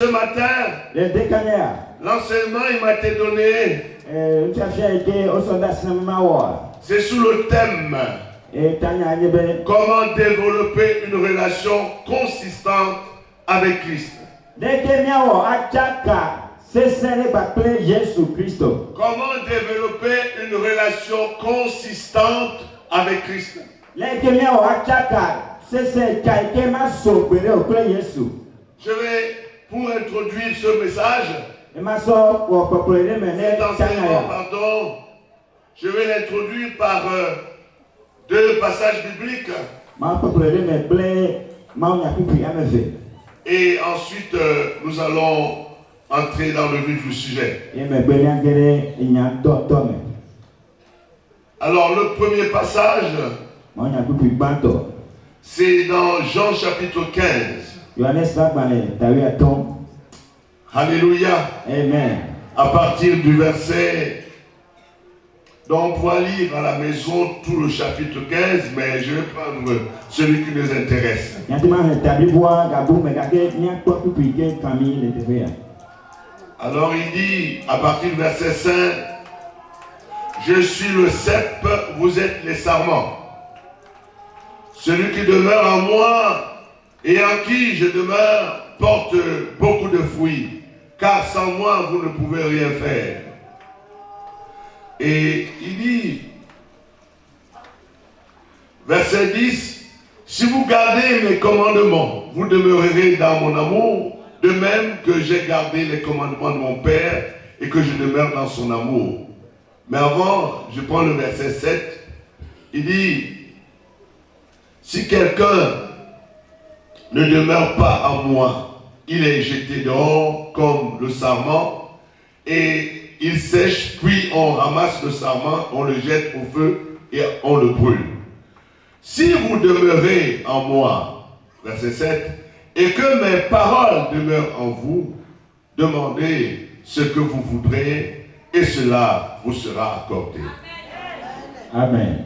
Ce matin, l'enseignement il m'a été donné. C'est sous le thème comment développer une relation consistante avec Christ. Comment développer une relation consistante avec Christ. Je vais, pour introduire ce message, je vais l'introduire par deux passages bibliques. Et ensuite, nous allons entrer dans le vif du sujet. Alors, le premier passage, c'est dans Jean chapitre 15. Alléluia. Amen. À partir du verset, donc on pourra lire à la maison tout le chapitre 15, mais je vais prendre celui qui nous intéresse. Alors il dit, à partir du verset 5, je suis le cep, vous êtes les sarments. Celui qui demeure en moi et en qui je demeure porte beaucoup de fruits, car sans moi vous ne pouvez rien faire. Et il dit, verset 10, si vous gardez mes commandements, vous demeurerez dans mon amour, de même que j'ai gardé les commandements de mon Père et que je demeure dans son amour. Mais avant, je prends le verset 7, il dit, si quelqu'un ne demeure pas en moi, il est jeté dehors comme le sarment, et il sèche, puis on ramasse le sarment, on le jette au feu et on le brûle. Si vous demeurez en moi, verset 7, et que mes paroles demeurent en vous, demandez ce que vous voudrez, et cela vous sera accordé. Amen.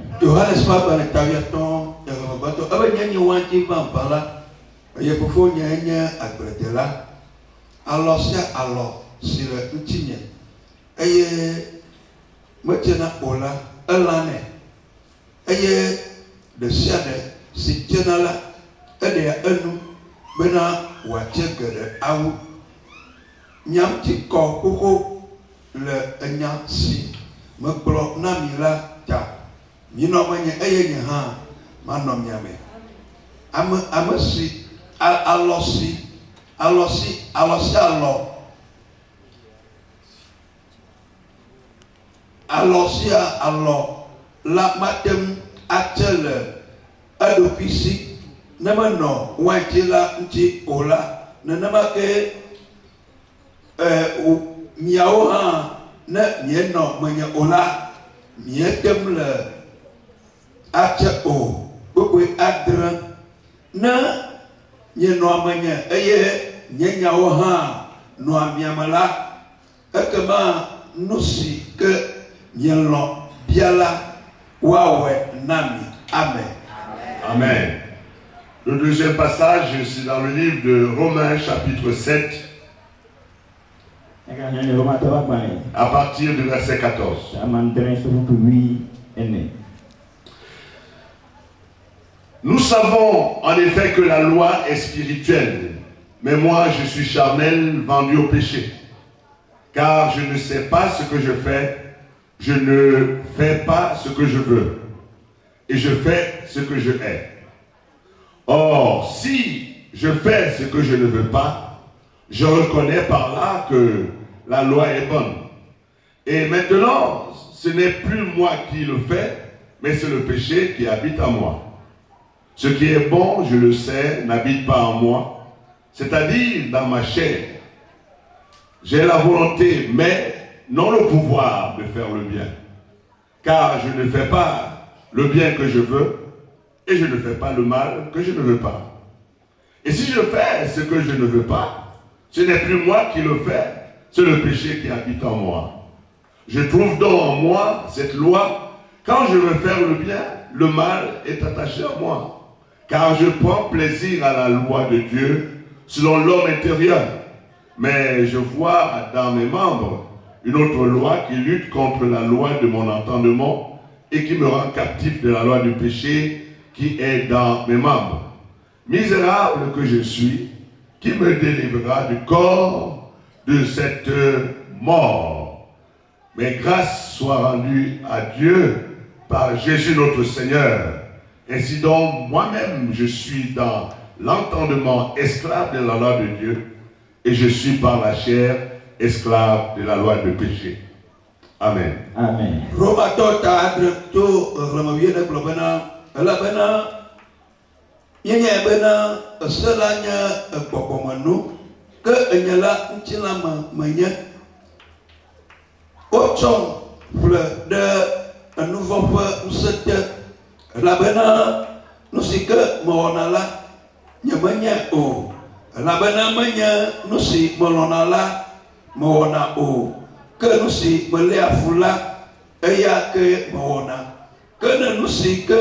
Alors, la madame a-t-elle adopisi, namano, ouantila, nti, ola, nanamake, miaoha, na, mieno, mwenye ola, mietem le, acha o, bubwe adra, na, mieno mwenye, nyenyaoha, noa miamala, ekema, nusi, que, mielo, biala, wawe, nami, amen. Amen. Le deuxième passage, c'est dans le livre de Romains, chapitre 7, à partir du verset 14. Nous savons en effet que la loi est spirituelle, mais moi je suis charnel, vendu au péché. Car je ne sais pas ce que je fais, je ne fais pas ce que je veux, et je fais ce que je hais. Or, si je fais ce que je ne veux pas, je reconnais par là que la loi est bonne. Et maintenant, ce n'est plus moi qui le fais, mais c'est le péché qui habite en moi. Ce qui est bon, je le sais, n'habite pas en moi, c'est-à-dire dans ma chair. J'ai la volonté, mais non le pouvoir de faire le bien. Car je ne fais pas le bien que je veux, et je ne fais pas le mal que je ne veux pas. Et si je fais ce que je ne veux pas, ce n'est plus moi qui le fais, c'est le péché qui habite en moi. Je trouve donc en moi cette loi, quand je veux faire le bien, le mal est attaché à moi. Car je prends plaisir à la loi de Dieu selon l'homme intérieur. Mais je vois dans mes membres une autre loi qui lutte contre la loi de mon entendement et qui me rend captif de la loi du péché qui est dans mes membres. Misérable que je suis, qui me délivrera du corps de cette mort. Mais grâce soit rendue à Dieu par Jésus notre Seigneur. Ainsi donc, moi-même, je suis dans l'entendement esclave de la loi de Dieu et je suis par la chair esclave de la loi de péché. Amen. Amen. que nous si me à fula eya que mona que ne nous si que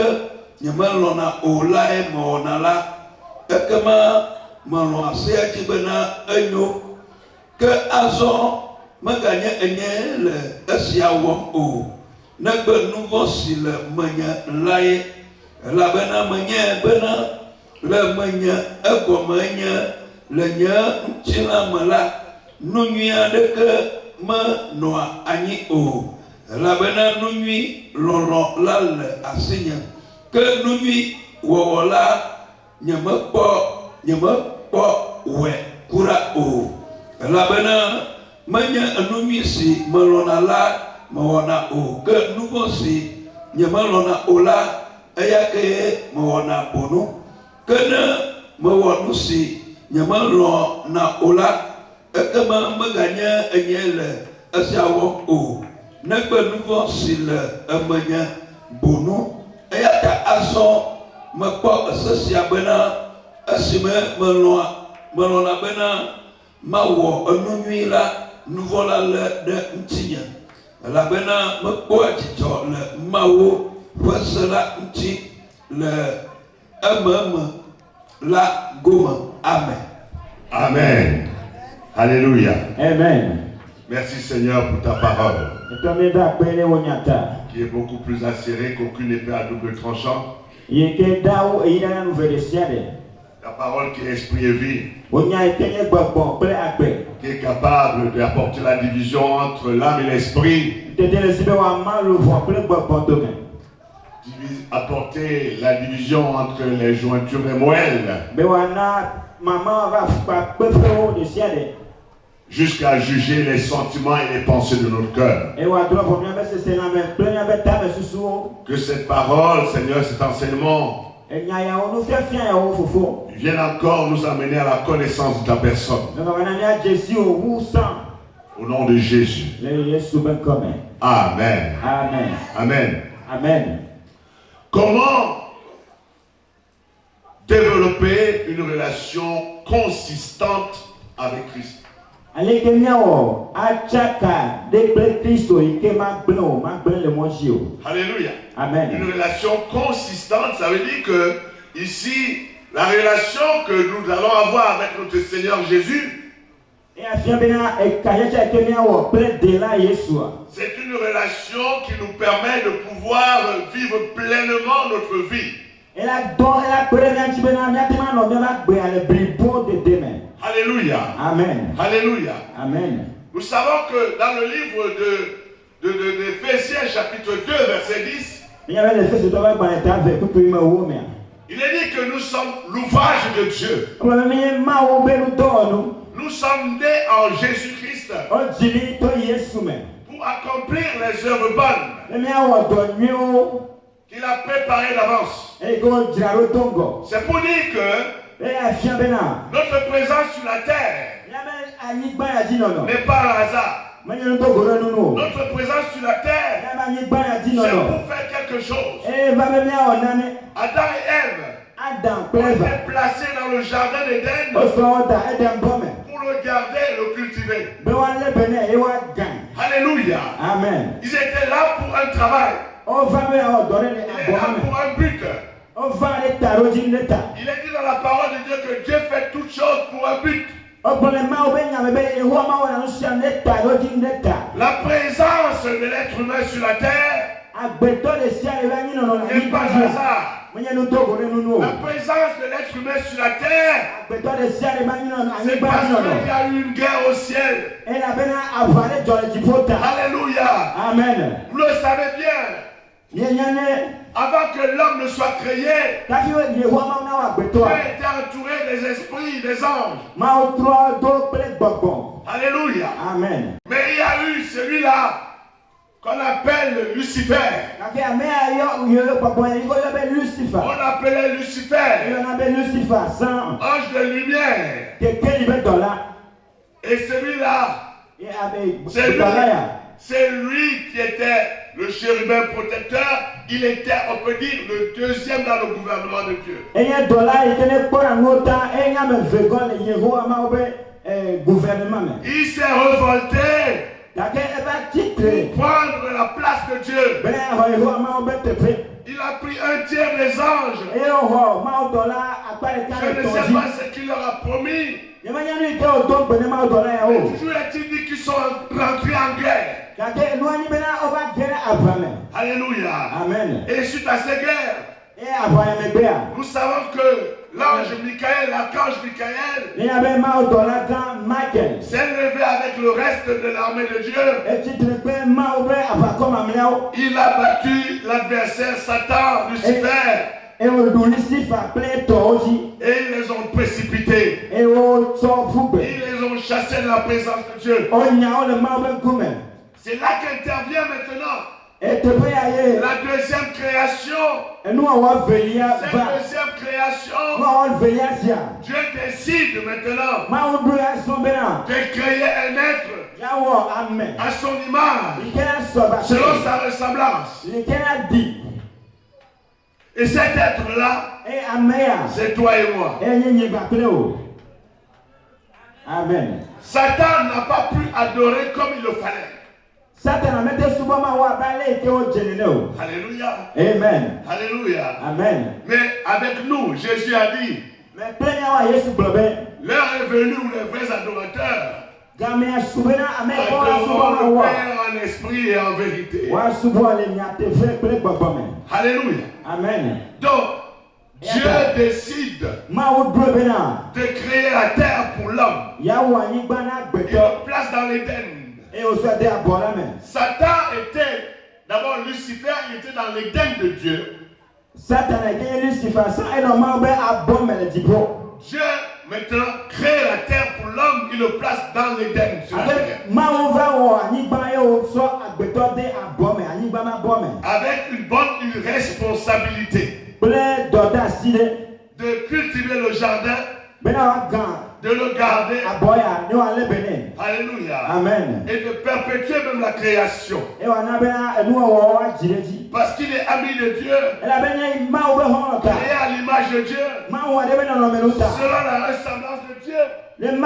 nyama o la e mona la que ma se a tibena enyo que azon ma gagner enye le esia wo o na be nouveau si le manya lai la bena manya bena le manya e ko manya le nya chila mala nunya de que ma noa ani o la bena nunui lolo la le asinya que nunui wo la nyama po we kura o la bena manya nunui si malona la mawona o que nouveau si nyama lona o la aya ke mawona bono que ne mawonu si nyama lona o la que ma gagné le asiawo o ne gbe nouveau si le amanya bono e ya ta aso me po asia bena asime me na bena ma wo onunui la nouveau la le de ntinya la bena me po atito le mawo fasala nti le la goma. Amen. Amen. Alléluia. Amen. Merci Seigneur pour ta parole, qui est beaucoup plus acérée qu'aucune épée à double tranchant. La parole qui est esprit et vie, qui est capable d'apporter la division entre l'âme et l'esprit, apporter la division entre les jointures et moelles, jusqu'à juger les sentiments et les pensées de notre cœur. Que cette parole, Seigneur, cet enseignement vienne encore nous amener à la connaissance de ta personne. Au nom de Jésus. Amen. Amen. Amen. Amen. Comment développer une relation consistante avec Christ? Alléluia. Amen. Une relation consistante, ça veut dire que ici, la relation que nous allons avoir avec notre Seigneur Jésus, c'est une relation qui nous permet de pouvoir vivre pleinement notre vie. Alléluia. Amen. Alléluia. Amen. Nous savons que dans le livre d'Éphésiens chapitre 2 verset 10, il est dit que nous sommes l'ouvrage de Dieu. Nous sommes nés en Jésus-Christ pour accomplir les œuvres bonnes qu'il a préparées d'avance. C'est pour dire que notre présence sur la terre n'est pas un hasard. Notre présence sur la terre, c'est pour faire quelque chose. Adam et Ève ont été placés dans le jardin d'Éden pour le garder et le cultiver. Alléluia. Amen. Ils étaient là pour un travail. Ils étaient là pour un but. Il est dit dans la parole de Dieu que Dieu fait toutes choses pour un but. La présence de l'être humain sur la terre n'est pas un hasard. La présence de l'être humain sur la terre, c'est parce qu'il y a eu une guerre au ciel. Alléluia. Amen. Vous le savez bien. Avant que l'homme ne soit créé, Dieu était entouré des esprits, des anges. Alléluia. Amen. Mais il y a eu celui-là qu'on appelle Lucifer. On appelait Lucifer ange de lumière. Et celui-là, c'est lui qui était le chérubin protecteur. Il était, on peut dire, le deuxième dans le gouvernement de Dieu. Il s'est révolté pour prendre la place de Dieu. Il a pris un tiers des anges. Je ne sais pas ce qu'il leur a promis. Toujours est-il dit qu'ils sont rentrés en guerre. Alléluia. Amen. Et suite à ces guerres, nous savons que l'ange Michael, l'archange Michael, s'est levé avec le reste de l'armée de Dieu. Il a battu l'adversaire Satan, Lucifer. Et ils les ont précipités. Ils les ont chassés de la présence de Dieu. C'est là qu'intervient maintenant la deuxième création. Cette deuxième création, Dieu décide maintenant de créer un être à son image, selon sa ressemblance. Et cet être-là, c'est toi et moi. Amen. Satan n'a pas pu adorer comme il le fallait. Alléluia. Amen. Alléluia. Amen. Mais avec nous, Jésus a dit, l'heure est venue où les vrais adorateurs adoreront le Père en esprit et en vérité. Alléluia. Amen. Donc, Dieu décide de créer la terre pour l'homme. Il le place dans l'Éden. Satan était, d'abord Lucifer, il était dans l'Éden de Dieu. Dieu maintenant crée la terre pour l'homme, il le place dans l'Éden. Avec une bonne responsabilité de cultiver le jardin, de le garder. Alléluia. Amen. Et de perpétuer même la création. Parce qu'il est ami de Dieu. Créé à l'image de Dieu. Selon la ressemblance de Dieu. Il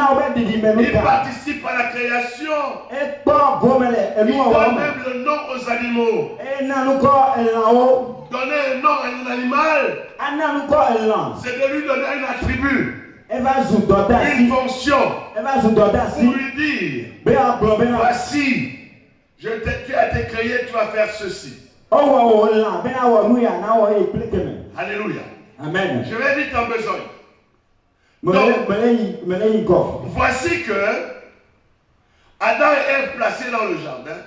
participe à la création. Il donne même le nom aux animaux. Donner un nom à un animal, c'est de lui donner un attribut. Une fonction pour lui dire, voici, tu as été créé, tu vas faire ceci. Alléluia. Amen. Je vais vite en besoin. Donc, voici que Adam et Ève placés dans le jardin,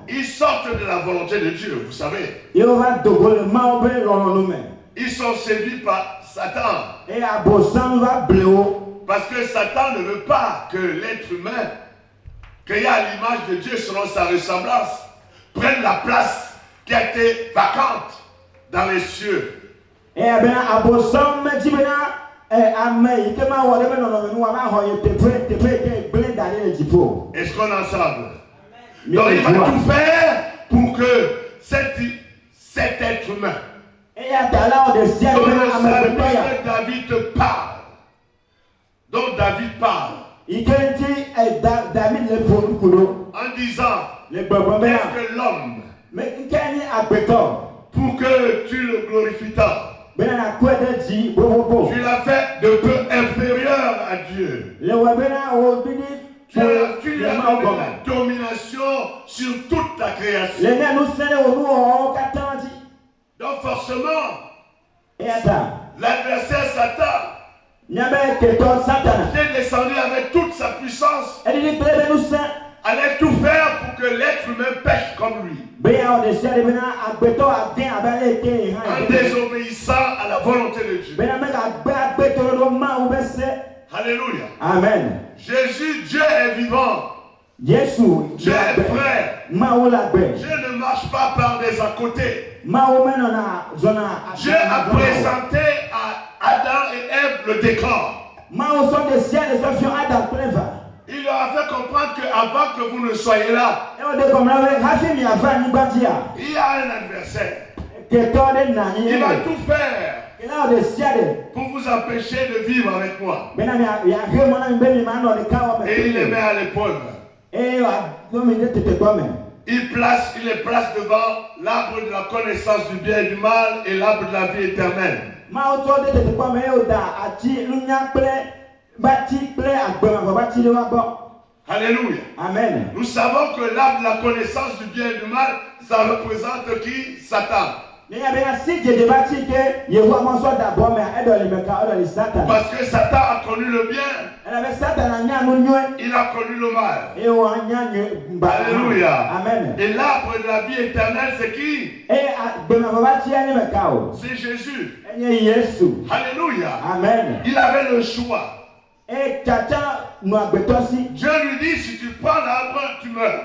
ils sortent de la volonté de Dieu, vous savez. Ils sont séduits par Satan. Parce que Satan ne veut pas que l'être humain, créé à l'image de Dieu selon sa ressemblance, prenne la place qui a été vacante dans les cieux. Est-ce qu'on est ensemble? Donc il va tout faire pour que cet être humain, dont le salmiste David parle, dont David parle, en disant, est-ce que l'homme, pour que tu le glorifies tant, Tu l'as fait de peu inférieur à Dieu. Tu lui as donné la domination sur toute la création. Donc forcément, l'adversaire Satan est descendu avec toute sa puissance, allait tout faire pour que l'être humain pêche comme lui, en désobéissant à la volonté de Dieu. Alléluia. Amen. Jésus, Dieu est vivant. Dieu est vrai. Dieu ne marche pas par des à côté. Dieu a présenté à Adam et Ève le décor. Il leur a fait comprendre qu'avant que vous ne soyez là, il y a un adversaire. Il va tout faire pour vous empêcher de vivre avec moi. Et il les met à l'épreuve. Il les place devant l'arbre de la connaissance du bien et du mal et l'arbre de la vie éternelle. Alléluia. Amen. Nous savons que l'arbre de la connaissance du bien et du mal, ça représente qui? Satan. Parce que Satan a connu le bien. Il a connu le mal. Alléluia. Amen. Et l'arbre de la vie éternelle, c'est qui? C'est Jésus. Alléluia. Amen. Il avait le choix. Dieu lui dit, si tu prends l'arbre, tu meurs.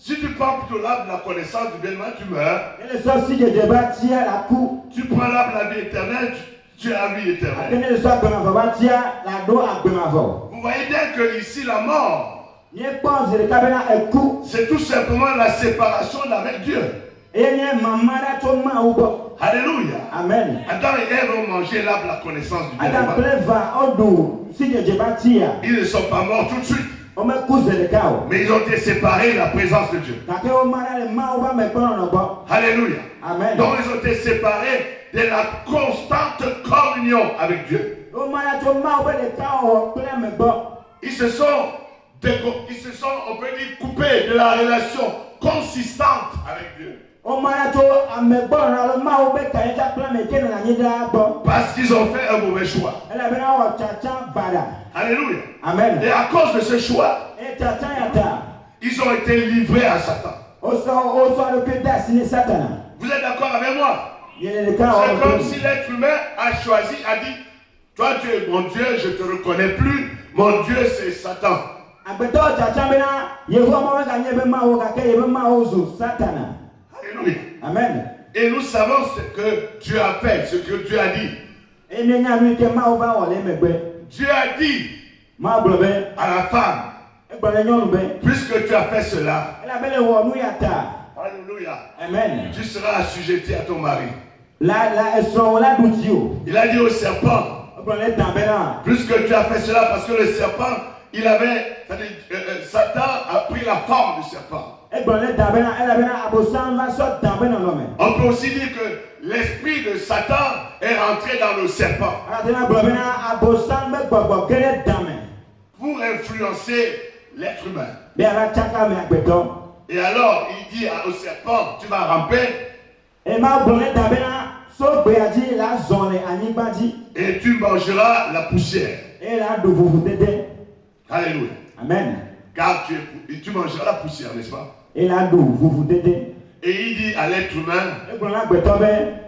Si tu prends plutôt l'arbre de la connaissance du bien et du mal, tu meurs. Tu prends l'arbre de la vie éternelle, tu as la vie éternelle. Vous voyez bien que ici la mort, c'est tout simplement la séparation avec Dieu. Alléluia. Amen. Adam et Ève ont mangé l'arbre de la connaissance du bien et du mal. Ils ne sont pas morts tout de suite. Mais ils ont été séparés de la présence de Dieu. Alléluia. Amen. Donc ils ont été séparés de la constante communion avec Dieu. Ils se sont, on peut dire, coupés de la relation consistante avec Dieu. Parce qu'ils ont fait un mauvais choix. Alléluia. Amen. Et à cause de ce choix, ils ont été livrés à Satan. Vous êtes d'accord avec moi? C'est comme si l'être humain a choisi, a dit, toi tu es mon Dieu, je ne te reconnais plus. Mon Dieu c'est Satan. Alléluia. Amen. Et nous savons ce que Dieu a fait, ce que Dieu a dit. Dieu a dit à la femme, puisque tu as fait cela, alléluia, Amen. tu seras assujetti à ton mari. Il Il a dit au serpent, puisque tu as fait cela, parce que le serpent, il avait, Satan a pris la forme du serpent. On peut aussi dire que l'esprit de Satan est rentré dans le serpent pour influencer l'être humain. Et alors, il dit au serpent, tu vas ramper et tu mangeras la poussière. Alléluia. Amen. Car tu mangeras la poussière, n'est-ce pas? Et il dit à l'être humain,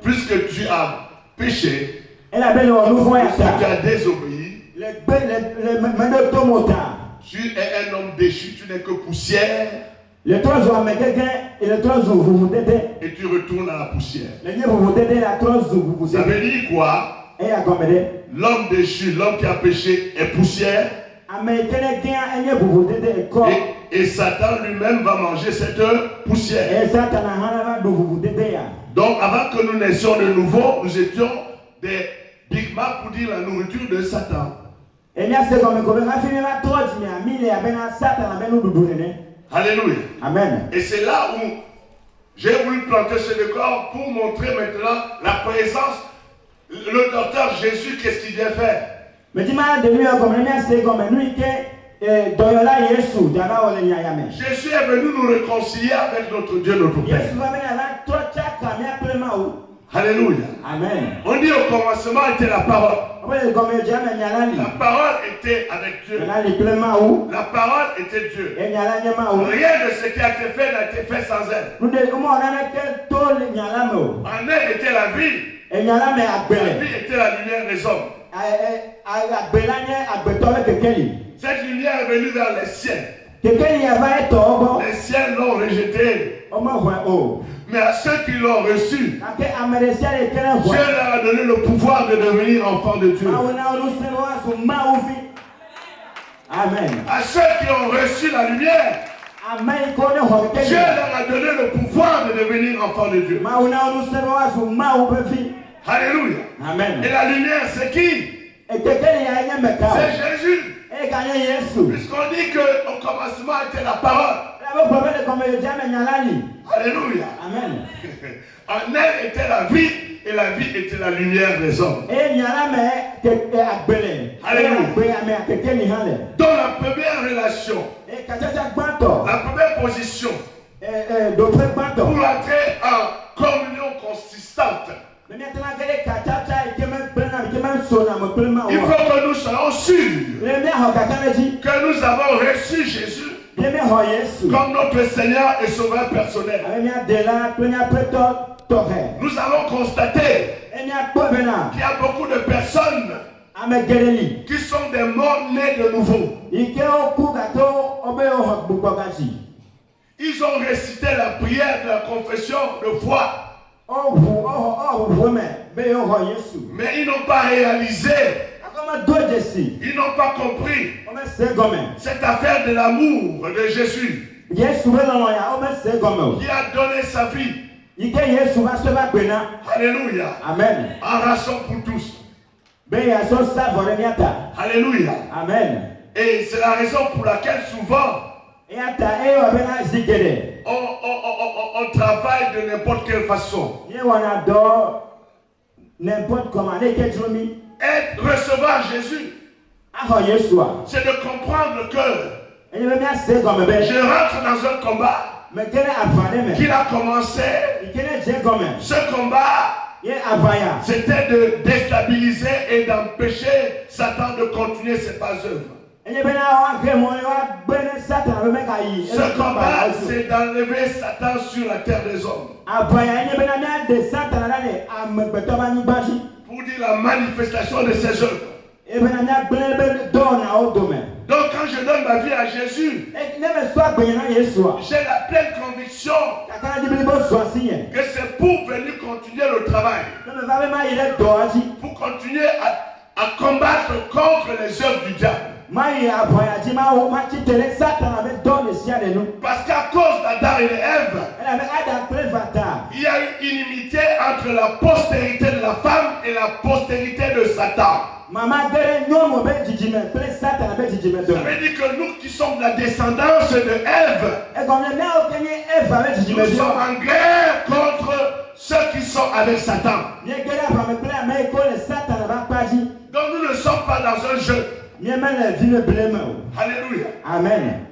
puisque tu as péché, puisque tu as désobéi, tu es un homme déchu, tu n'es que poussière, et tu retournes à la poussière. Ça veut dire quoi? L'homme déchu, l'homme qui a péché est poussière. Et Satan lui-même va manger cette poussière. Donc avant que nous naissions de nouveau, nous étions des Big Mac pour dire la nourriture de Satan. Alléluia. Amen. Et c'est là où J'ai voulu planter ce décor pour montrer maintenant la présence. Le docteur Jésus, qu'est-ce qu'il vient faire? Mais dis-moi, de lui, comme il y a c'est comme nous, Jésus est venu nous réconcilier avec notre Dieu, notre Père. Alléluia. Amen. On dit au commencement était la parole. La parole était avec Dieu. La parole était Dieu. Rien de ce qui a été fait n'a été fait sans elle. En elle était la vie. La vie était la lumière des hommes. Cette lumière est venue vers les ciels. Les ciels l'ont rejetée. Mais à ceux qui l'ont reçu, Dieu leur a donné le pouvoir de devenir enfants de Dieu. Amen. À ceux qui ont reçu la lumière, Dieu leur a donné le pouvoir de devenir enfants de Dieu. Alléluia. Amen. Et la lumière, c'est qui? C'est Jésus. Puisqu'on dit qu'au commencement était la parole. Alléluia. Amen. En elle était la vie et la vie était la lumière des hommes. Alléluia. Dans la première relation, la première position, pour entrer en communion consistante, il faut que nous soyons sûrs que nous avons reçu Jésus comme notre Seigneur et Sauveur personnel. Nous avons constaté qu'il y a beaucoup de personnes qui sont des morts nés de nouveau. Ils ont récité la prière de la confession de foi. Mais ils n'ont pas réalisé. Ils n'ont pas compris cette affaire de l'amour de Jésus qui a donné sa vie. Alléluia. Amen. En rançon pour tous. Alléluia. Amen. Et c'est la raison pour laquelle souvent on travaille de n'importe quelle façon. Et recevoir Jésus, c'est de comprendre que je rentre dans un combat qu'il a commencé. Ce combat, c'était de déstabiliser et d'empêcher Satan de continuer ses pas œuvres. Ce combat, c'est d'enlever Satan sur la terre des hommes. Pour dire la manifestation de ses œuvres. Donc quand je donne ma vie à Jésus, j'ai la pleine conviction que c'est pour venir continuer le travail. Pour continuer à combattre contre les œuvres du diable. Parce qu'à cause d'Adam et d'Ève, il y a une inimité entre la postérité de la femme et la postérité de Satan. Ça veut dire que nous qui sommes la descendance de Ève, nous sommes en guerre contre ceux qui sont avec Satan. Donc nous ne sommes pas dans un jeu. Alléluia. Amen.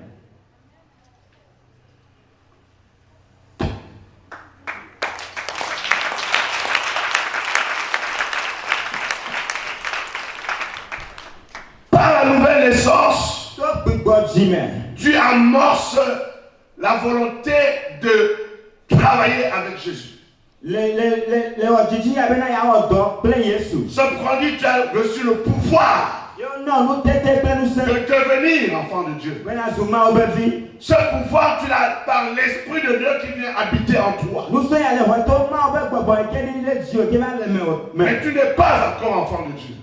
Par la nouvelle naissance, Dieu amorce la volonté de travailler avec Jésus. Ce produit, tu as reçu le pouvoir de devenir enfant de Dieu. Ce pouvoir, tu l'as par l'Esprit de Dieu qui vient habiter en toi. Mais tu n'es pas encore enfant de Dieu.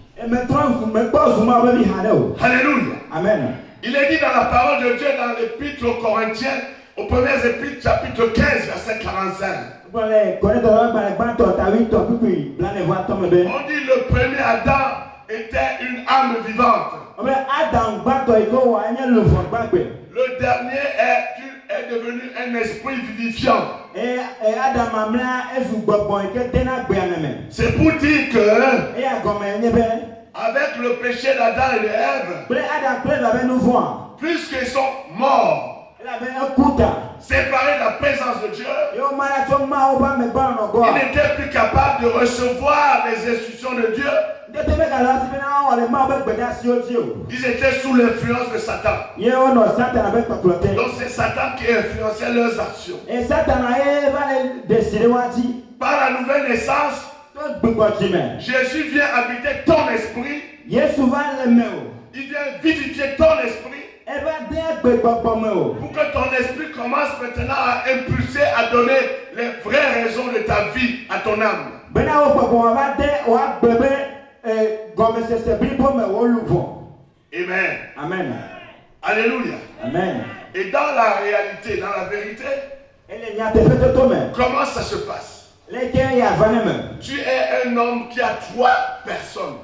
Alléluia. Amen. Il est dit dans la parole de Dieu dans l'épître aux Corinthiens, au premier épître, chapitre 15, verset 45. On dit le premier Adam était une âme vivante. Le dernier est est devenu un esprit vivifiant. Et Adam amla ezu gbogbo ike dena gbe ameme. C'est pour dire que Et agome nyebe. avec le péché d'Adam et d'Ève, Ple Adam ple la be nouveau. puisqu'ils sont morts, La be ekuta. séparés de la présence de Dieu, Yo mara to ma o ba me ba no go. ils n'étaient plus capables de recevoir les instructions de Dieu. Ndete me kala si na o le ma be gbeda si o ti o. Ils étaient sous l'influence de Satan. Ye o no Satan abe patlote. Donc c'est Satan qui influençait leurs actions. Et Satan a va le décider wati. Par la nouvelle naissance, To gbogbo ti me. Jésus vient habiter ton esprit. Yesu va le me o. Il vient vivifier ton esprit E va de gbe gbogbo me o. pour que ton esprit commence maintenant à impulser, à donner les vraies raisons de ta vie à ton âme. Bena o gbogbo va de o agbebe gome se bibo me o luvo. Amen. Amen. Alléluia. Amen. Et dans la réalité, dans la vérité, Ele nya te fete to me. comment ça se passe? Le ke ya vane me. Tu es un homme qui a 3 personnes.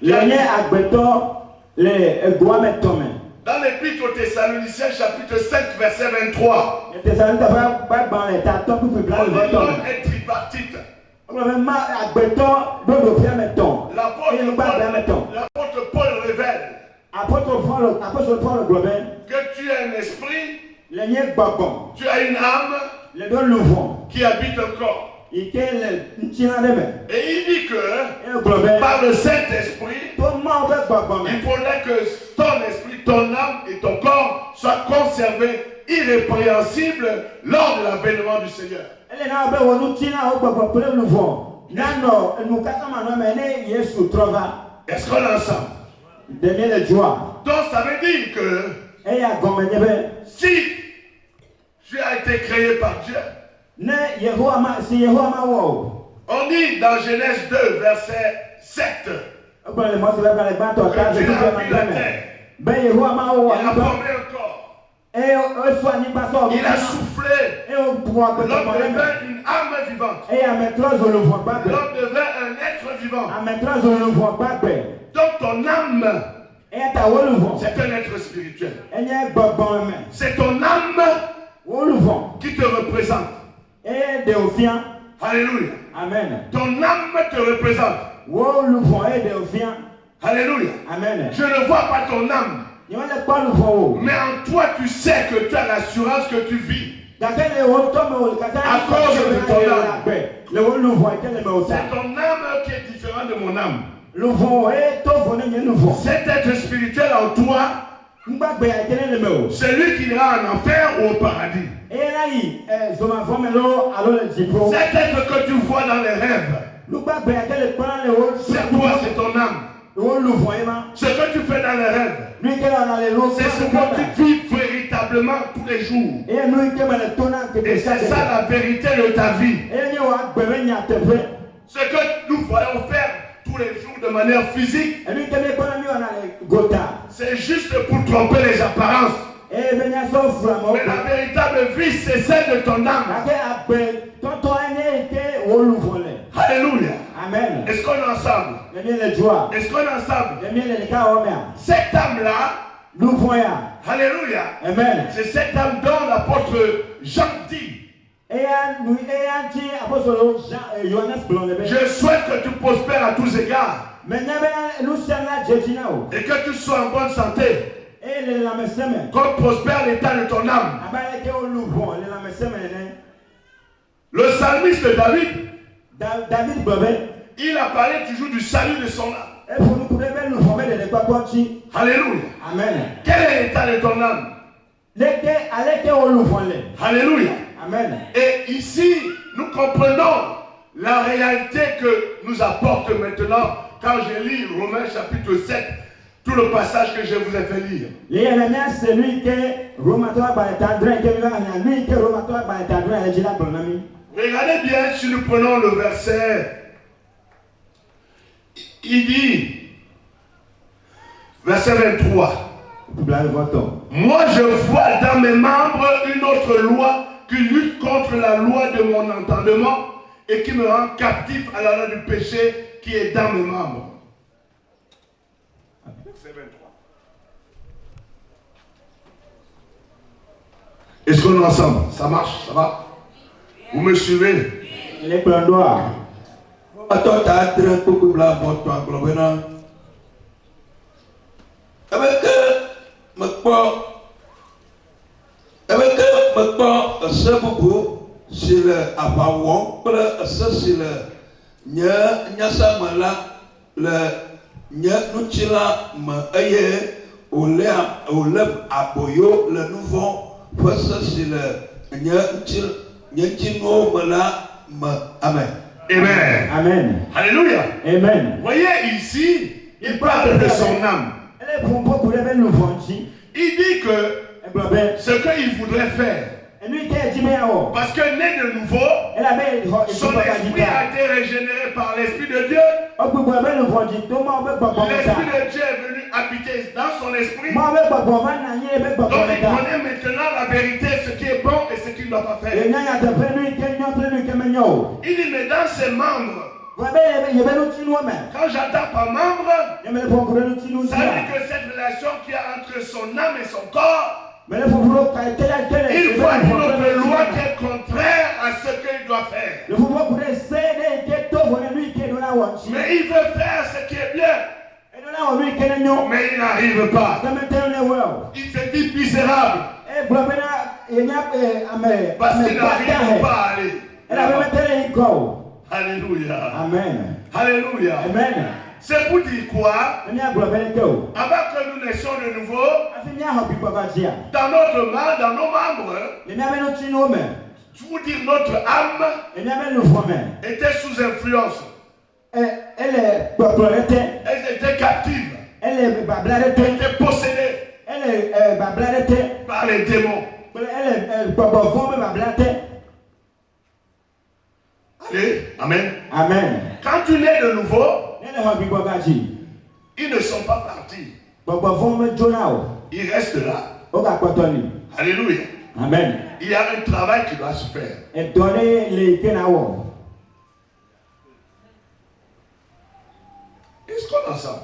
Le nye agbeto le egwa me to me. Dans l'Épître aux Thessaloniciens, chapitre 5, verset 23, Le tesani ta ba ban le ta to pu bla on le dit to l'homme me. est tripartite. O me ma agbeto do do fia me to. L'apôtre E ba bla me to. Paul révèle Apôtre Paul globe. que tu es un esprit, Le nye gbogbo. tu as une âme Le do luvo. qui habite un corps. Ike le ntina de me. Et il dit que E globe. par le Saint-Esprit, To ma o be gbogbo me. il faudrait que ton esprit, ton âme et ton corps soient conservés irrépréhensibles lors de l'avènement du Seigneur. Ele na be wonu tina o gbogbo pele luvo. Nano enu kata ma no me ne Yesu trova. Est-ce qu'on est ensemble? Demi le joie. Donc ça veut dire que E ya gome nyebe. si tu as été créé par Dieu, Ne Yehowa ma si Yehowa ma wo. on dit dans Genèse 2, verset 7, O gbo le mo se be ba le gba to ta que de Dieu Dieu a ma pris la me. terre, Be Yehowa ma wo il a ani ba. formé un corps, E o so ani ba so. il a soufflé, E o bu agbe to l'homme mo le me. devint une âme vivante, E ya me trozo le vo gba gbe. l'homme devint un être vivant. A me trozo le vo gba gbe. Donc ton âme, E ya ta wo le vo. c'est un être spirituel. E nye gbogbo me. C'est ton âme Wo le vo. qui te représente. E de ofia. Alléluia. Amen. Ton âme te représente. Wo le vo e de ofia. Alléluia. Amen. Je ne vois pas ton âme, Ni wale pa le vo wo. mais en toi tu sais que tu as l'assurance que tu vis. Gake le wo to me wo kata. À cause de ton âme. Le wo le vo e ke le me o ta. C'est ton âme qui est différente de mon âme. Le vo e to vo ne nye le vo. Cet être spirituel en toi, Ngba gbe ya ke le me o. c'est lui qui ira en enfer ou au paradis. E la yi zoma vo me lo alo le jipo. Cet être que tu vois dans les rêves, Lugba gbe ya ke le pa le wo. c'est toi, c'est ton âme. Wo le vo e ma. Ce que tu fais dans les rêves, Lui ke la na le lo. c'est ce que tu vis véritablement tous les jours. E lui ke me le tona ke Et te c'est ça la vérité de ta vie. E nye wa gbe me nya te fe. Ce que nous voyons faire tous les jours de manière physique, E lui ke me pa na mi wa na le gota. c'est juste pour tromper les apparences. E me nya so fura mo. Mais la véritable vie, c'est celle de ton âme. Ake agbe tonto ene ke wo lu vo le. Alléluia. Amen. Est-ce qu'on est ensemble? Demi le joie. Est-ce qu'on est ensemble? Demi le ka o me. Cette âme-là, Lu vo ya. alléluia, Amen. c'est cette âme dont l'apôtre Jean dit, E ya ti apostolo Johannes blonde be. je souhaite que tu prospères à tous égards Me nya be lu sana jejina o. et que tu sois en bonne santé, E le la me seme. comme prospère l'état de ton âme. Abale ke o lu vo le la me seme ne. Le psalmiste David, David blonde. il a parlé toujours du salut de son âme. E fo nu ku de be lu vo me de le pa chi. Alléluia. Amen. Quel est l'état de ton âme? Leke aleke o lu vo le. Alléluia. Amen. Et ici, nous comprenons la réalité que nous apporte maintenant quand je lis Romains chapitre 7, tout le passage que je vous ai fait lire. Le yana celui que Romato ba tandre ke mi ba na lui que Romato ba tandre e jila bonami. Regardez bien si nous prenons le verset. Il dit, verset 23. Moi je vois dans mes membres une autre loi qui lutte contre la loi de mon entendement et qui me rend captif à la loi du péché qui est dans mes membres. Verset 23. Est-ce qu'on est ensemble? Ça marche? Ça va? Vous me suivez? Les plans noirs. Attends, t'as très beaucoup de la voix, toi, Globena. Avec ce beaucoup, c'est le Abawon, ça c'est le Nyasamala, le Nyanutila, Aye, au leb Aboyo, le nouveau, ça c'est le Nyantino Mala, Amen. Amen. Amen. Alléluia. Amen. Vous voyez ici, il parle de son âme. Il dit que ce qu'il voudrait faire, parce que né de nouveau, son esprit a été régénéré par l'Esprit de Dieu. L'Esprit de Dieu est venu habiter dans son esprit. Donc il connaît maintenant la vérité, ce qui est bon et ce qu'il ne doit pas faire. Il dit, mais dans ses membres, quand j'entends par membre, ça veut dire que cette relation qu'il y a entre son âme et son corps, il voit une autre loi qui est contraire à ce qu'il doit faire. Mais il veut faire ce qui est bien. Mais il n'arrive pas. Il se dit misérable. Parce qu'il n'arrive pas à aller. Alléluia. Amen. Alléluia. Amen. C'est pour dire quoi? Avant que nous naissions de nouveau, dans notre âme, dans nos membres, je vous dire notre âme était sous influence. Elle était captive. Elle était possédée par les démons. Allez, amen. Amen. Quand tu nais de nouveau, ils ne sont pas partis. Ils restent là. Alléluia. Amen. Il y a un travail qui doit se faire. Est-ce qu'on est ensemble?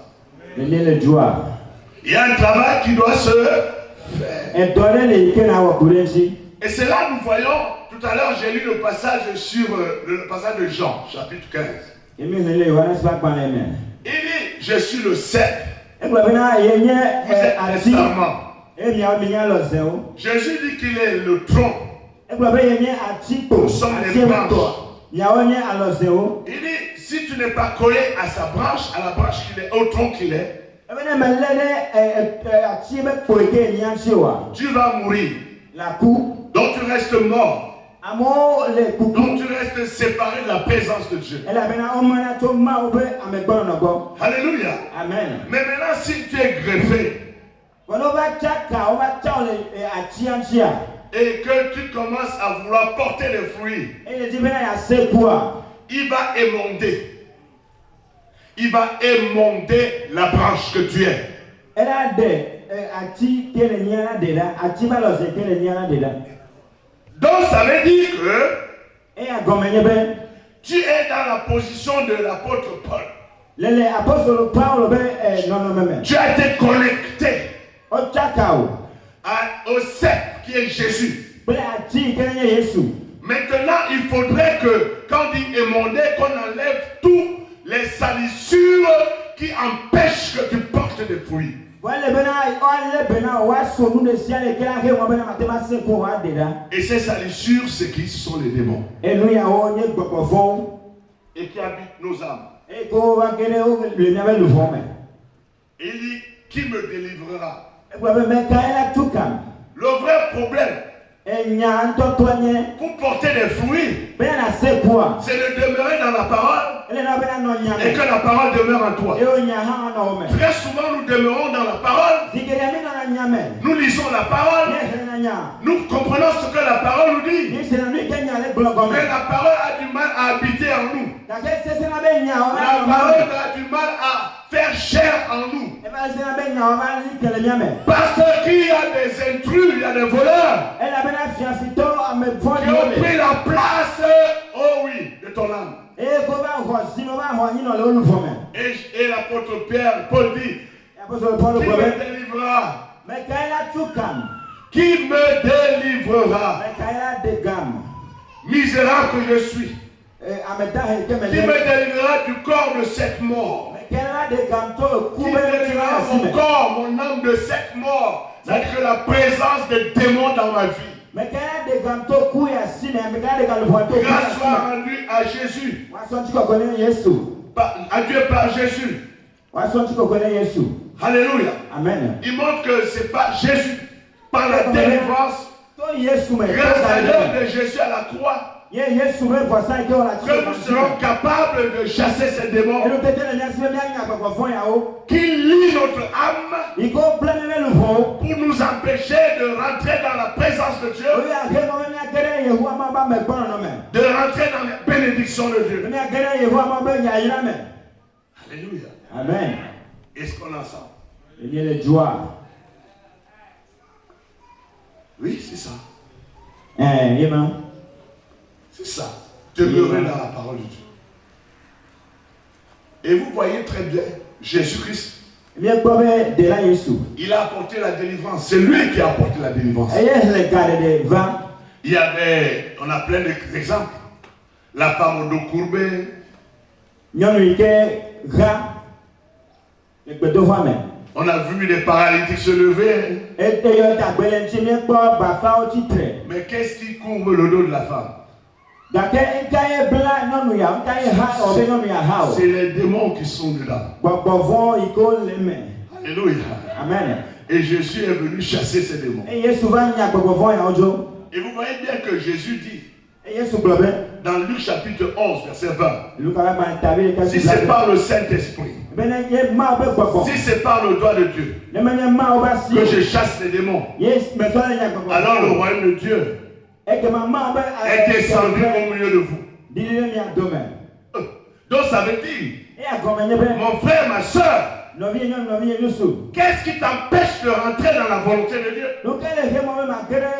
Il y a un travail qui doit se faire. Et c'est là que nous voyons, tout à l'heure j'ai lu le passage sur le passage de Jean, chapitre 15. Il dit, je suis le cep. Vous êtes testament. Jésus dit qu'il est le tronc. Nous sommes les branches. Il dit, si tu n'es pas collé à sa branche, à la branche qu'il est, au tronc qu'il est, tu vas mourir. Donc tu restes mort. Donc tu restes séparé de la présence de Dieu. Alléluia. Amen. Mais maintenant, si tu es greffé et que tu commences à vouloir porter des fruits, il va émonder. Il va émonder la branche que tu es. Donc ça veut dire que tu es dans la position de l'apôtre Paul. Tu as été connecté au cep qui est Jésus. Maintenant, il faudrait que, quand on dit émonder, qu'on enlève toutes les salissures qui empêchent que tu portes des fruits. Et ces salissures, c'est qui? Ce sont les démons. Et qui habitent nos âmes. Il dit, qui me délivrera? Le vrai problème pour porter des fruits, c'est de demeurer dans la parole et que la parole demeure en toi. Très souvent, nous demeurons dans la parole, nous lisons la parole, nous comprenons ce que la parole nous dit, mais la parole a du mal à habiter en nous. La parole a du mal à faire chair en nous. Parce qu'il y a des intrus, il y a des voleurs qui ont pris la place, oh oui, de ton âme. Et l'apôtre Paul dit, qui me délivrera? Qui me délivrera? Misérable que je suis. Qui me délivrera du corps de cette mort? Qui délivrera mon corps, mon âme de cette mort? C'est-à-dire que la présence des démons dans ma vie. Grâce soit rendue à Jésus. À Dieu par Jésus. Alléluia. Amen. Il montre que ce n'est pas Jésus. Par la délivrance, grâce à l'œuvre de Jésus à la croix, que nous serons capables de chasser ces démons qui lient notre âme pour nous empêcher de rentrer dans la présence de Dieu, de rentrer dans la bénédiction de Dieu. Alléluia. Amen. Est-ce qu'on est ensemble? Il y a les joies. Oui, c'est ça. Amen. C'est ça. Demeurer dans la parole de Dieu. Et vous voyez très bien, Jésus-Christ, il a apporté la délivrance. C'est lui qui a apporté la délivrance. Il y avait, on a plein d'exemples. La femme au dos courbé. On a vu les paralytiques se lever. Mais qu'est-ce qui courbe le dos de la femme? C'est les démons qui sont dedans. Alléluia. Amen. Et Jésus est venu chasser ces démons. Et vous voyez bien que Jésus dit dans Luc chapitre 11 verset 20, si c'est par le Saint-Esprit, si c'est par le doigt de Dieu que je chasse les démons, alors le royaume de Dieu est descendu au milieu de vous. Donc ça veut dire, mon frère, ma soeur, qu'est-ce qui t'empêche de rentrer dans la volonté de Dieu?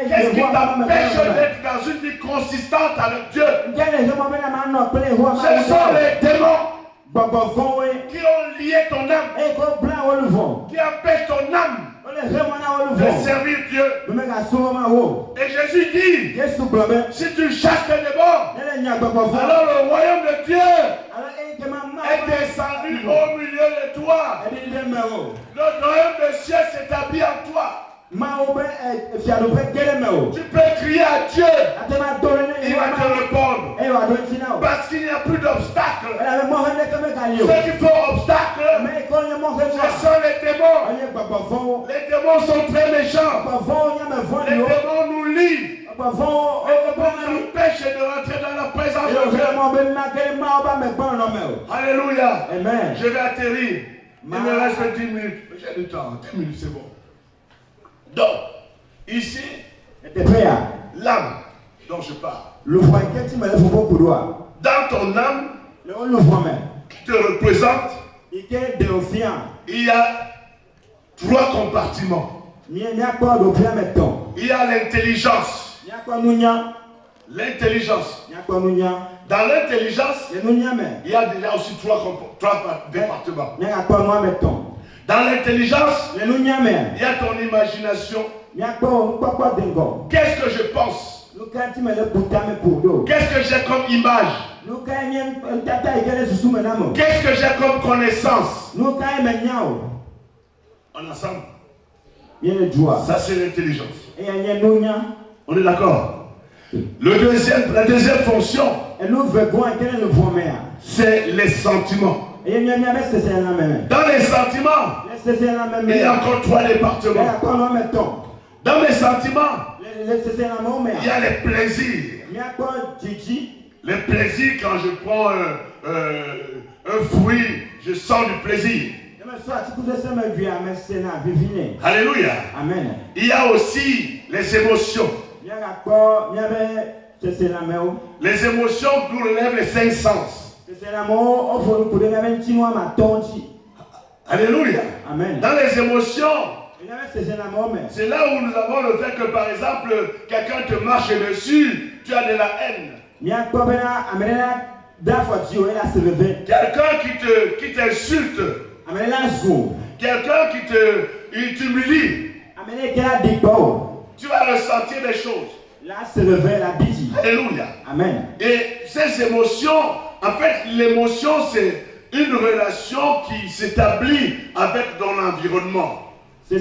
Qu'est-ce qui t'empêche d'être dans une vie consistante avec Dieu? Ce sont les démons qui ont lié ton âme, qui empêchent ton âme de servir Dieu. Et Jésus dit, si tu chasses les démons, alors le royaume de Dieu est descendu au milieu de toi. Le royaume de ciel s'établit en toi. Tu peux crier à Dieu, il va te répondre. Parce qu'il n'y a plus d'obstacle. Ceux qui font obstacle, ce sont les démons. Les démons sont très méchants. Les démons nous lient. Les démons nous empêchent de rentrer dans la présence de Dieu. Alléluia. Amen. Je vais atterrir. Il me reste 10 minutes. J'ai du temps. 10 minutes, c'est bon. Donc, ici, l'âme dont je parle, dans ton âme, qui te représente, il y a 3 compartiments. Il y a l'intelligence. L'intelligence. Dans l'intelligence, il y a déjà aussi 3 départements. Dans l'intelligence, il y a ton imagination. Qu'est-ce que je pense? Qu'est-ce que j'ai comme image? Qu'est-ce que j'ai comme connaissance? On est ensemble. Ça, c'est l'intelligence. On est d'accord? La deuxième fonction, c'est les sentiments. Dans les sentiments, il y a encore 3 départements. Dans mes sentiments, il y a les plaisirs. Les plaisirs, quand je prends un fruit, je sens du plaisir. Alléluia. Amen. Il y a aussi les émotions. Les émotions nous relèvent les 5 sens. Alléluia. Amen. Dans les émotions, c'est là où nous avons le fait que, par exemple, quelqu'un te marche dessus, tu as de la haine. Quelqu'un qui t'insulte, quelqu'un qui t'humilie, tu vas ressentir des choses. Là, se révèle la Bible. Alléluia. Amen. Et ces émotions, en fait, l'émotion, c'est une relation qui s'établit avec ton environnement. Et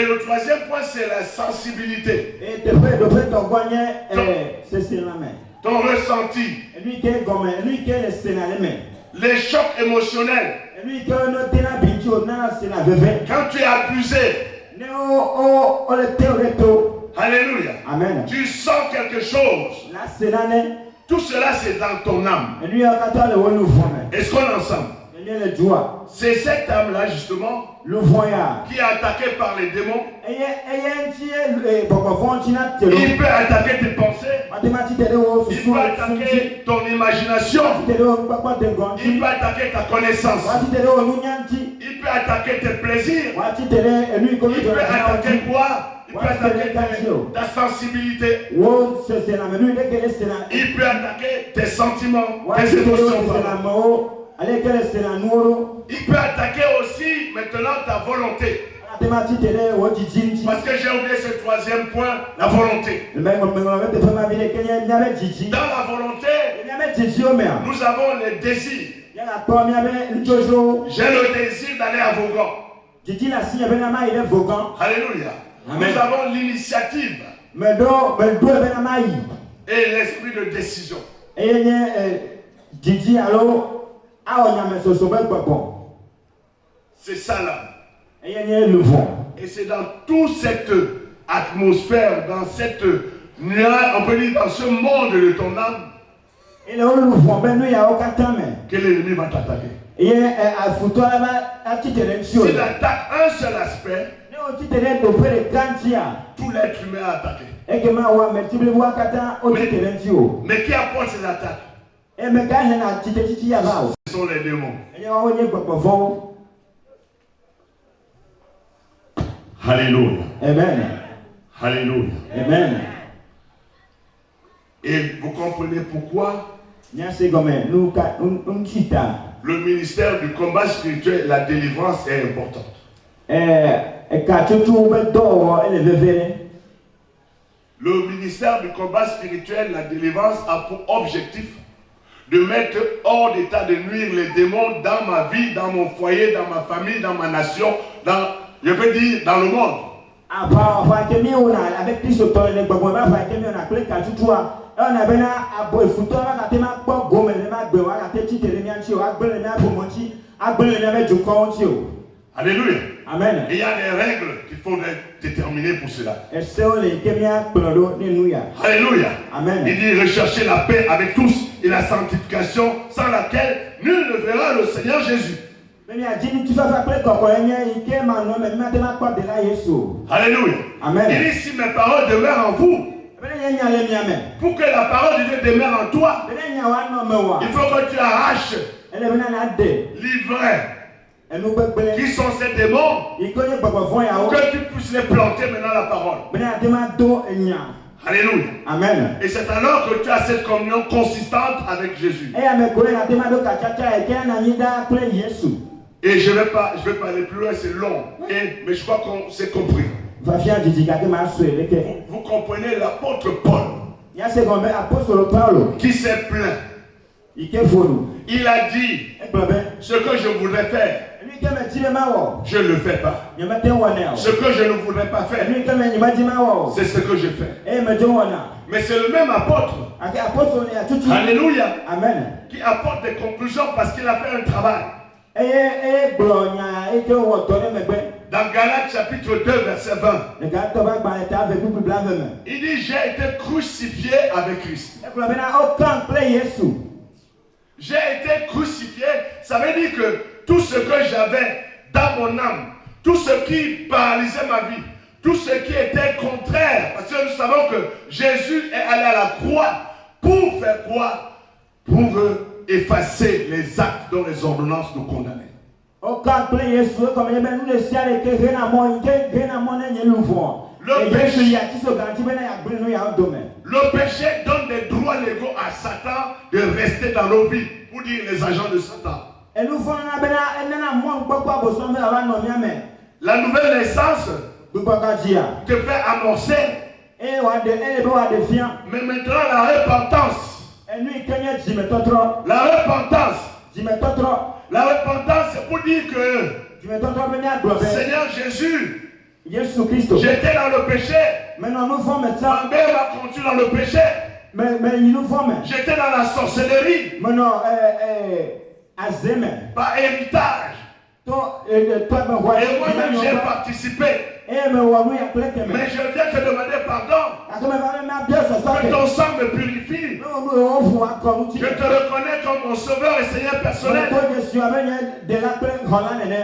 le troisième point, c'est la sensibilité. Ton ressenti. Les chocs émotionnels. Quand tu es abusé. Alléluia. Amen. Tu sens quelque chose. Tout cela, c'est dans ton âme. Est-ce qu'on est ensemble? C'est cette âme-là, justement, qui est attaquée par les démons. Il peut attaquer tes pensées. Il peut attaquer ton imagination. Il peut attaquer ta connaissance. Il peut attaquer tes plaisirs. Il peut attaquer quoi? Il peut attaquer ta sensibilité. Il peut attaquer tes sentiments, tes émotions. Il peut attaquer aussi maintenant ta volonté. Parce que j'ai oublié ce troisième point, la volonté. Dans la volonté, nous avons les désirs. J'ai le désir d'aller à Vaughan. Alléluia. Nous avons l'initiative et l'esprit de décision. C'est ça là. Et c'est dans toute cette atmosphère, dans cette nuage, on peut dire dans ce monde de ton âme, que l'ennemi va t'attaquer. S'il attaque un seul aspect, tout l'être humain est attaqué. Mais qui apporte ces attaques? Ce sont les démons. Alléluia. Amen. Alléluia. Amen. Et vous comprenez pourquoi le ministère du combat spirituel, la délivrance est importante. Le ministère du combat spirituel, la délivrance, a pour objectif de mettre hors d'état de nuire les démons dans ma vie, dans mon foyer, dans ma famille, dans ma nation, je peux dire dans le monde. Alléluia. Amen. Et il y a des règles qu'il faudrait déterminer pour cela. Alléluia. Amen. Il dit rechercher la paix avec tous et la sanctification sans laquelle nul ne verra le Seigneur Jésus. Alléluia. Amen. Il dit si mes paroles demeurent en vous, pour que la parole de Dieu demeure en toi, il faut que tu arraches l'ivraie. Qui sont ces démons? Pour que tu puisses les planter maintenant la parole. Alléluia. Amen. Et c'est alors que tu as cette communion consistante avec Jésus. Et je vais pas aller plus loin, c'est long. Mais je crois qu'on s'est compris. Vous comprenez l'apôtre Paul qui s'est plaint. Il a dit ce que je voudrais faire, je ne le fais pas. Ce que je ne voudrais pas faire, c'est ce que je fais. Mais c'est le même apôtre, alléluia, Amen, qui apporte des conclusions parce qu'il a fait un travail. Dans Galates chapitre 2 verset 20, il dit j'ai été crucifié avec Christ. J'ai été crucifié, ça veut dire que tout ce que j'avais dans mon âme, tout ce qui paralysait ma vie, tout ce qui était contraire, parce que nous savons que Jésus est allé à la croix pour faire quoi? Pour effacer les actes dont les ordonnances nous condamnaient. Le péché donne des droits légaux à Satan de rester dans nos vies, pour dire les agents de Satan. La nouvelle naissance te fait amorcer. Mais maintenant, la repentance. La repentance, c'est pour dire que Seigneur Jésus, j'étais dans le péché. Ma mère m'a conduit dans le péché. J'étais dans la sorcellerie. Par héritage. Et moi-même j'ai participé. Mais je viens te demander pardon. Que ton sang me purifie. Je te reconnais comme mon sauveur et Seigneur personnel.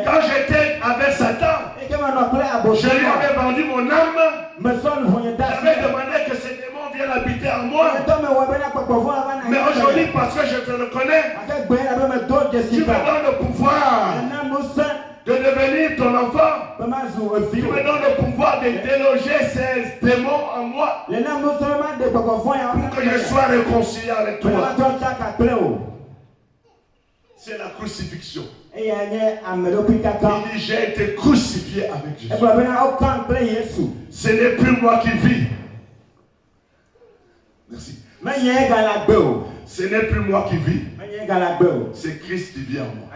Quand j'étais avec Satan, je lui avais vendu mon âme. J'avais demandé que ces démons viennent habiter en moi. Mais aujourd'hui, parce que je te reconnais, tu me donnes le pouvoir de devenir ton enfant. Tu me donnes le pouvoir de déloger ces démons en moi pour que je sois réconcilié avec toi. C'est la crucifixion. Il dit, j'ai été crucifié avec Jésus. Ce n'est plus moi qui vis. Merci. Ce n'est plus moi qui vis. C'est Christ qui vit en moi.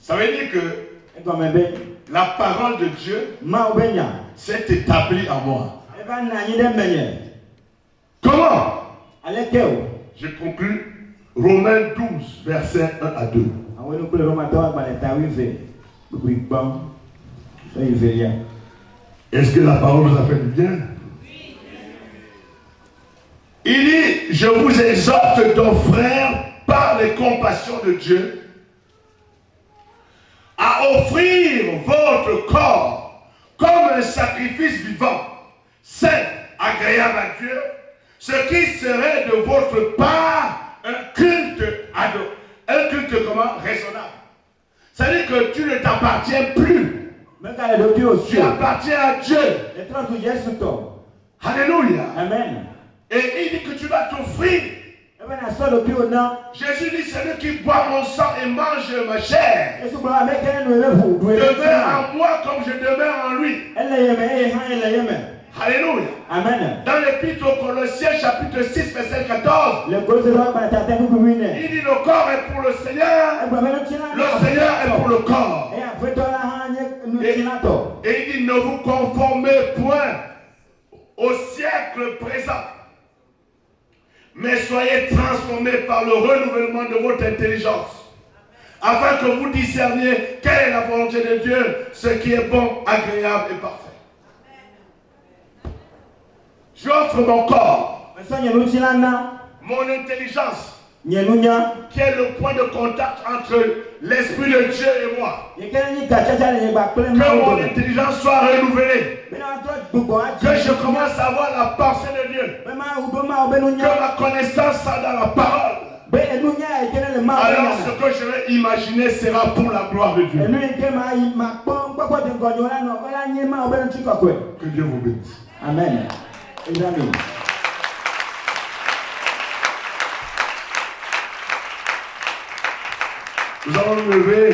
Ça veut dire que la parole de Dieu s'est établie en moi. Comment? Je conclue Romains 12, versets 1 à 2. Est-ce que la parole vous a fait du bien? Il dit, je vous exhorte donc, frères, par les compassions de Dieu, à offrir votre corps comme un sacrifice vivant, saint, agréable à Dieu, ce qui serait de votre part un culte comment? Raisonnable. C'est-à-dire que tu ne t'appartiens plus. Tu appartiens à Dieu. Alléluia. Amen. Et il dit que tu vas t'offrir. Jésus dit, celui qui boit mon sang et mange ma chair demeure en moi comme je demeure en lui. Alléluia. Amen. Dans l'épître aux Colossiens, chapitre 6, verset 14, il dit, le corps est pour le Seigneur, le Seigneur est pour le corps. Et il dit, ne vous conformez point au siècle présent, mais soyez transformés par le renouvellement de votre intelligence, afin que vous discerniez quelle est la volonté de Dieu, ce qui est bon, agréable et parfait. J'offre mon corps, mon intelligence, qui est le point de contact entre l'Esprit de Dieu et moi. Que mon intelligence soit renouvelée. Que je commence à voir la pensée de Dieu. Que ma connaissance soit dans la parole. Alors ce que je vais imaginer sera pour la gloire de Dieu. Que Dieu vous bénisse. Amen. Amen. Nous allons nous lever.